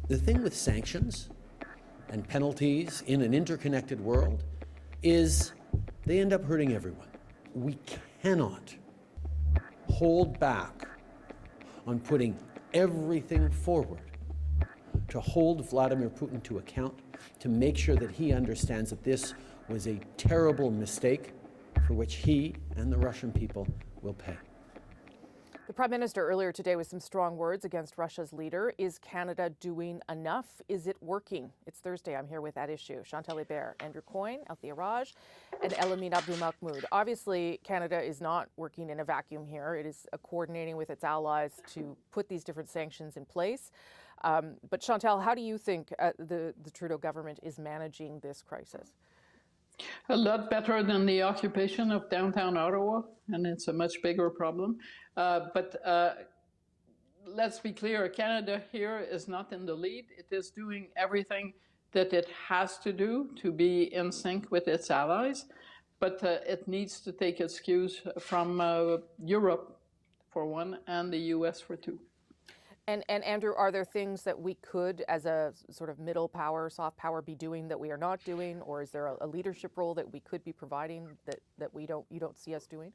The thing with sanctions and penalties in an interconnected world is they end up hurting everyone. We cannot hold back on putting everything forward to hold Vladimir Putin to account, to make sure that he understands that this was a terrible mistake for which he and the Russian people will pay. The Prime Minister earlier today with some strong words against Russia's leader. Is Canada doing enough? Is it working? It's Thursday. I'm here with that issue. Chantal Hébert, Andrew Coyne, Althea Raj, and Elamine Abdelmahmoud. Obviously, Canada is not working in a vacuum here. It is coordinating with its allies to put these different sanctions in place. But Chantal, how do you think the Trudeau government is managing this crisis? A lot better than the occupation of downtown Ottawa, and it's a much bigger problem. But let's be clear, Canada here is not in the lead. It is doing everything that it has to do to be in sync with its allies, but it needs to take its cues from Europe, for one, and the US, for two. And Andrew, are there things that we could, as a sort of middle power, soft power, be doing that we are not doing, or is there a leadership role that we could be providing that you don't see us doing?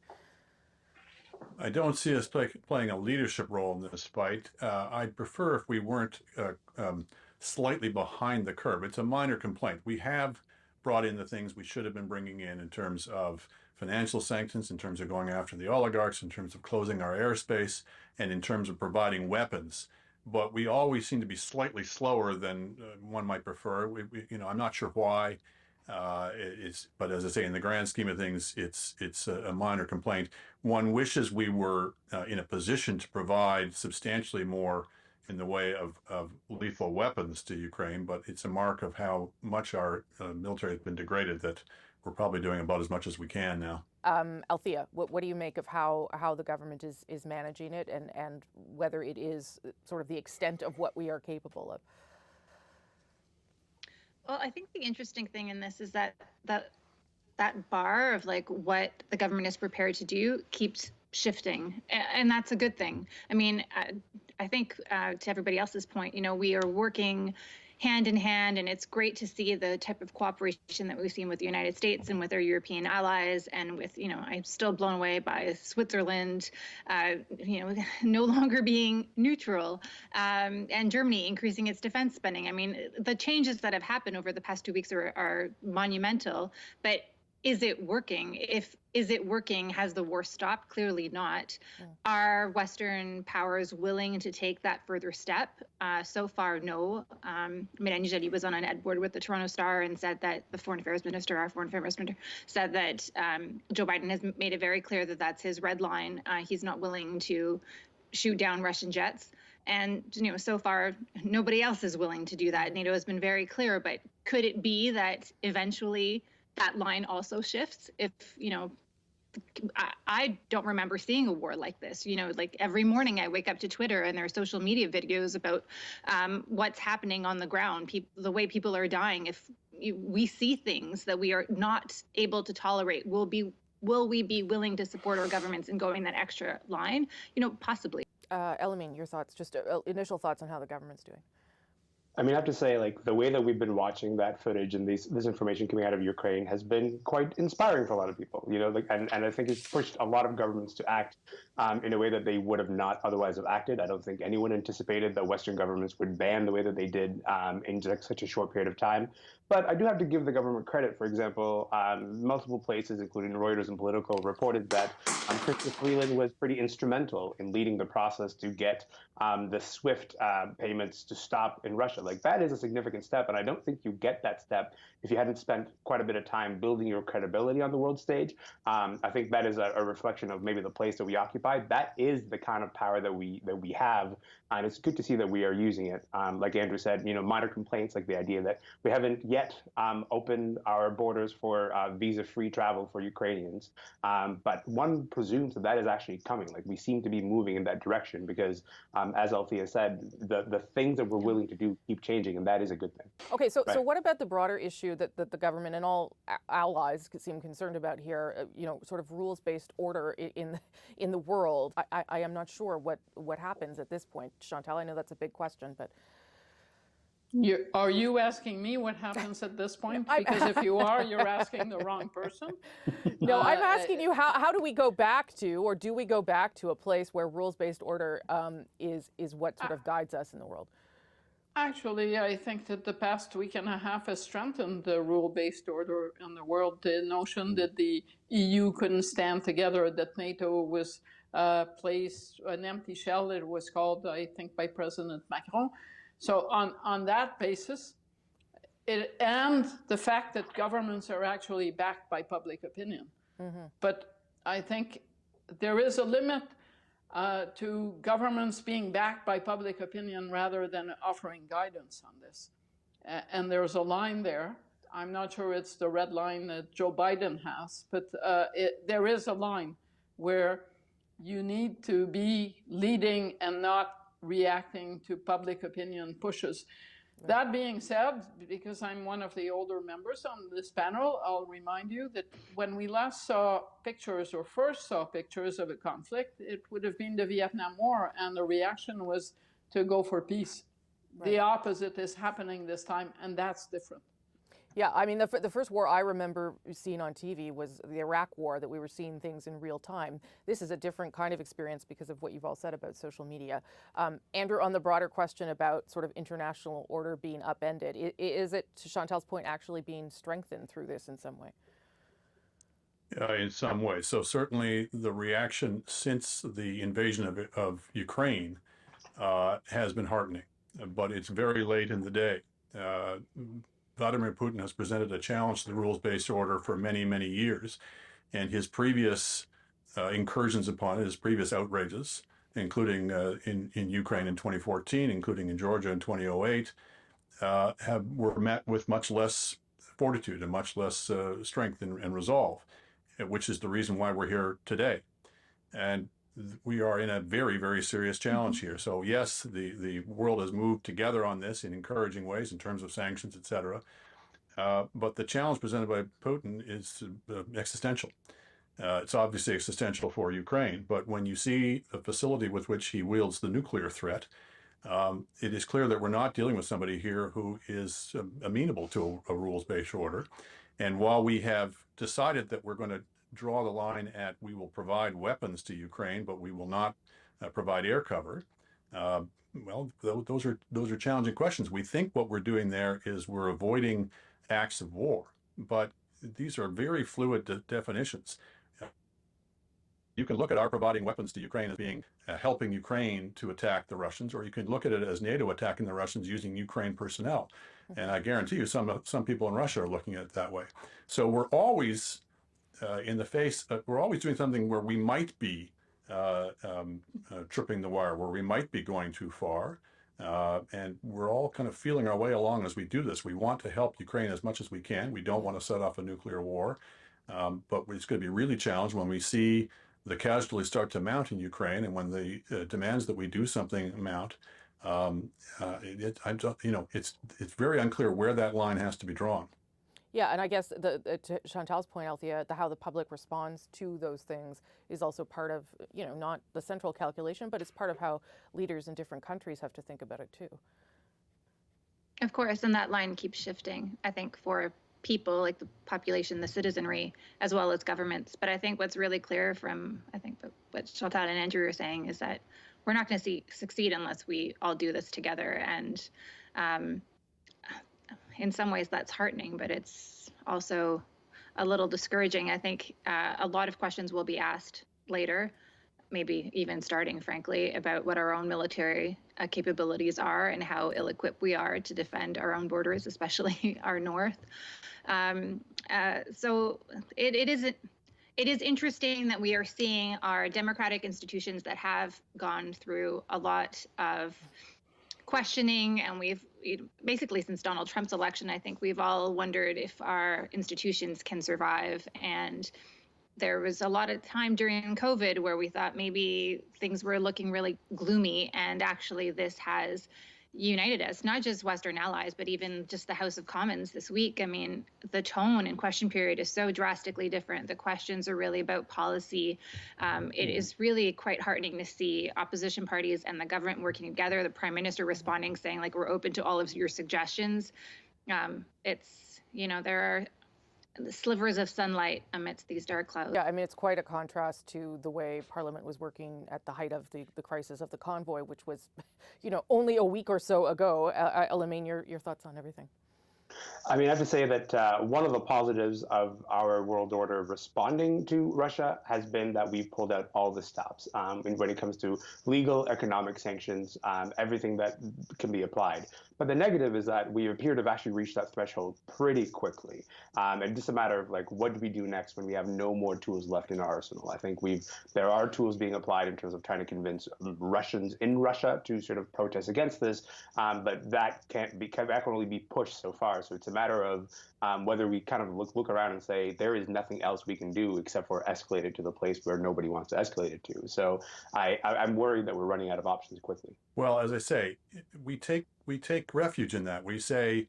I don't see us playing a leadership role in this fight. I'd prefer if we weren't slightly behind the curve. It's a minor complaint. We have brought in the things we should have been bringing in terms of financial sanctions, in terms of going after the oligarchs, in terms of closing our airspace, and in terms of providing weapons. But we always seem to be slightly slower than one might prefer. I'm not sure why. But as I say, in the grand scheme of things, it's a minor complaint. One wishes we were in a position to provide substantially more in the way of lethal weapons to Ukraine, but it's a mark of how much our military has been degraded that we're probably doing about as much as we can now. Althea, what do you make of how the government is managing it, and whether it is sort of the extent of what we are capable of? Well, I think the interesting thing in this is that bar of like what the government is prepared to do keeps shifting, and that's a good thing. I mean, I think to everybody else's point, we are working hand in hand, and it's great to see the type of cooperation that we've seen with the United States and with our European allies, and with, I'm still blown away by Switzerland, no longer being neutral, and Germany increasing its defense spending. I mean, the changes that have happened over the past 2 weeks are monumental, but is it working? Is it working? Has the war stopped? Clearly not. Are Western powers willing to take that further step? So far, no. Mélanie Joly was on an ed board with the Toronto Star and said that our foreign affairs minister, said that Joe Biden has made it very clear that that's his red line. He's not willing to shoot down Russian jets. And, so far, nobody else is willing to do that. NATO has been very clear, but could it be that eventually that line also shifts? If, I don't remember seeing a war like this. Like every morning I wake up to Twitter and there are social media videos about what's happening on the ground, the way people are dying. If we see things that we are not able to tolerate, will we be willing to support our governments in going that extra line? Possibly. Elamine, your thoughts, just initial thoughts on how the government's doing. I mean, I have to say, like, the way that we've been watching that footage and this information coming out of Ukraine has been quite inspiring for a lot of people, and I think it's pushed a lot of governments to act in a way that they would have not otherwise have acted. I don't think anyone anticipated that Western governments would ban the way that they did in such a short period of time. But I do have to give the government credit. For example, multiple places, including Reuters and Politico, reported that Christopher Freeland was pretty instrumental in leading the process to get the SWIFT payments to stop in Russia. Like, that is a significant step, and I don't think you get that step if you hadn't spent quite a bit of time building your credibility on the world stage. I think that is a reflection of maybe the place that we occupy. That is the kind of power that we have, and it's good to see that we are using it. Like Andrew said, minor complaints like the idea that we haven't yet opened our borders for visa-free travel for Ukrainians, but one presumes that is actually coming. Like, we seem to be moving in that direction because, as Althea said, the things that we're willing to do keep changing, and that is a good thing. Okay, so what about the broader issue that the government and all allies seem concerned about here? Sort of rules-based order in the world. I am not sure what happens at this point, Chantal. I know that's a big question, but Are you asking me what happens at this point? Because if you are, you're asking the wrong person. No, I'm asking you, how do we go back to, or do we go back to a place where rules-based order is what sort of guides us in the world? Actually, I think that the past week and a half has strengthened the rule-based order in the world. The notion that the EU couldn't stand together, that NATO was placed an empty shell, it was called, I think, by President Macron. So on that basis, and the fact that governments are actually backed by public opinion. Mm-hmm. But I think there is a limit to governments being backed by public opinion rather than offering guidance on this. And there's a line there. I'm not sure it's the red line that Joe Biden has, but there is a line where you need to be leading and not reacting to public opinion pushes. Right. That being said, because I'm one of the older members on this panel, I'll remind you that when we last saw pictures or first saw pictures of a conflict, it would have been the Vietnam War, and the reaction was to go for peace. Right. The opposite is happening this time, and that's different. Yeah, I mean, the first war I remember seeing on TV was the Iraq War, that we were seeing things in real time. This is a different kind of experience because of what you've all said about social media. Andrew, on the broader question about sort of international order being upended, is it, to Chantal's point, actually being strengthened through this in some way? In some way. So certainly the reaction since the invasion of Ukraine has been heartening, but it's very late in the day. Vladimir Putin has presented a challenge to the rules-based order for many, many years, and his previous incursions upon it, his previous outrages, including in Ukraine in 2014, including in Georgia in 2008, were met with much less fortitude and much less strength and resolve, which is the reason why we're here today. And we are in a very, very serious challenge here. So yes, the world has moved together on this in encouraging ways in terms of sanctions, et cetera. But the challenge presented by Putin is existential. It's obviously existential for Ukraine, but when you see the facility with which he wields the nuclear threat, it is clear that we're not dealing with somebody here who is amenable to a rules-based order. And while we have decided that we're going to draw the line at we will provide weapons to Ukraine, but we will not provide air cover. Well, those are challenging questions. We think what we're doing there is we're avoiding acts of war, but these are very fluid definitions. You can look at our providing weapons to Ukraine as being helping Ukraine to attack the Russians, or you can look at it as NATO attacking the Russians using Ukraine personnel. And I guarantee you some people in Russia are looking at it that way. So we're always we're always doing something where we might be tripping the wire, where we might be going too far. And we're all kind of feeling our way along as we do this. We want to help Ukraine as much as we can. We don't want to set off a nuclear war. But it's going to be really challenged when we see the casualties start to mount in Ukraine, and when the demands that we do something mount. It's very unclear where that line has to be drawn. Yeah, and I guess to Chantal's point, Althea, how the public responds to those things is also part of, not the central calculation, but it's part of how leaders in different countries have to think about it too. Of course, and that line keeps shifting, I think, for people, like the population, the citizenry, as well as governments. But I think what's really clear from, what Chantal and Andrew are saying is that we're not going to succeed unless we all do this together. And in some ways that's heartening, but it's also a little discouraging. I think a lot of questions will be asked later, maybe even starting, frankly, about what our own military capabilities are and how ill-equipped we are to defend our own borders, especially our north. So it is interesting that we are seeing our democratic institutions that have gone through a lot of questioning, and we've basically since Donald Trump's election, I think we've all wondered if our institutions can survive. And there was a lot of time during COVID where we thought maybe things were looking really gloomy, and actually this has united us, not just Western allies, but even just the House of Commons this week. I mean, the tone in question period is so drastically different. The questions are really about policy. It is really quite heartening to see opposition parties and the government working together, the Prime Minister responding, saying, like, we're open to all of your suggestions. It's, you know, there are slivers of sunlight amidst these dark clouds. Yeah, I mean, it's quite a contrast to the way Parliament was working at the height of the crisis of the convoy, which was, you know, only a week or so ago. Elaine, your thoughts on everything? I mean, I have to say that one of the positives of our world order responding to Russia has been that we've pulled out all the stops when it comes to legal, economic sanctions, everything that can be applied. But the negative is that we appear to have actually reached that threshold pretty quickly. And just a matter of like, what do we do next when we have no more tools left in our arsenal? I think there are tools being applied in terms of trying to convince Russians in Russia to sort of protest against this, but that can only be pushed so far. So it's a matter of whether we kind of look around and say there is nothing else we can do except for escalate it to the place where nobody wants to escalate it to. So I'm worried that we're running out of options quickly. Well, as I say, we take refuge in that. We say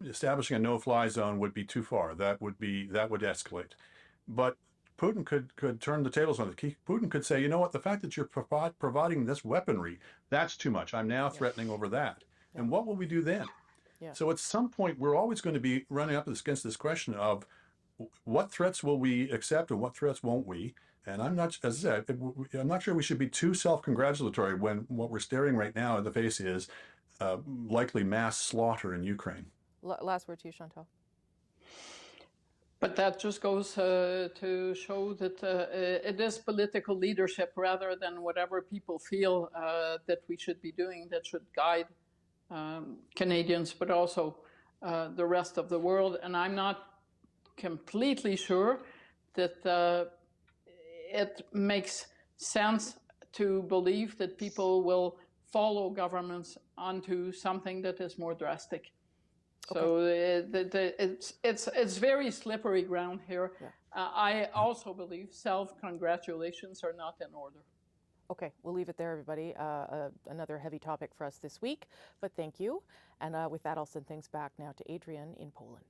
establishing a no-fly zone would be too far. That would escalate. But Putin could turn the tables on it. Putin could say, you know what, the fact that you're providing this weaponry, that's too much. I'm now threatening over that. Yeah. And what will we do then? Yeah. So at some point, we're always going to be running up against this question of what threats will we accept and what threats won't we? And I'm not, as I said, I'm not sure we should be too self-congratulatory when what we're staring right now in the face is likely mass slaughter in Ukraine. Last word to you, Chantal. But that just goes to show that it is political leadership rather than whatever people feel that we should be doing that should guide Canadians, but also the rest of the world. And I'm not completely sure that it makes sense to believe that people will follow governments onto something that is more drastic. Okay. So it's very slippery ground here. Yeah. I also believe self-congratulations are not in order. Okay, we'll leave it there, everybody. Another heavy topic for us this week, but thank you. And with that, I'll send things back now to Adrian in Poland.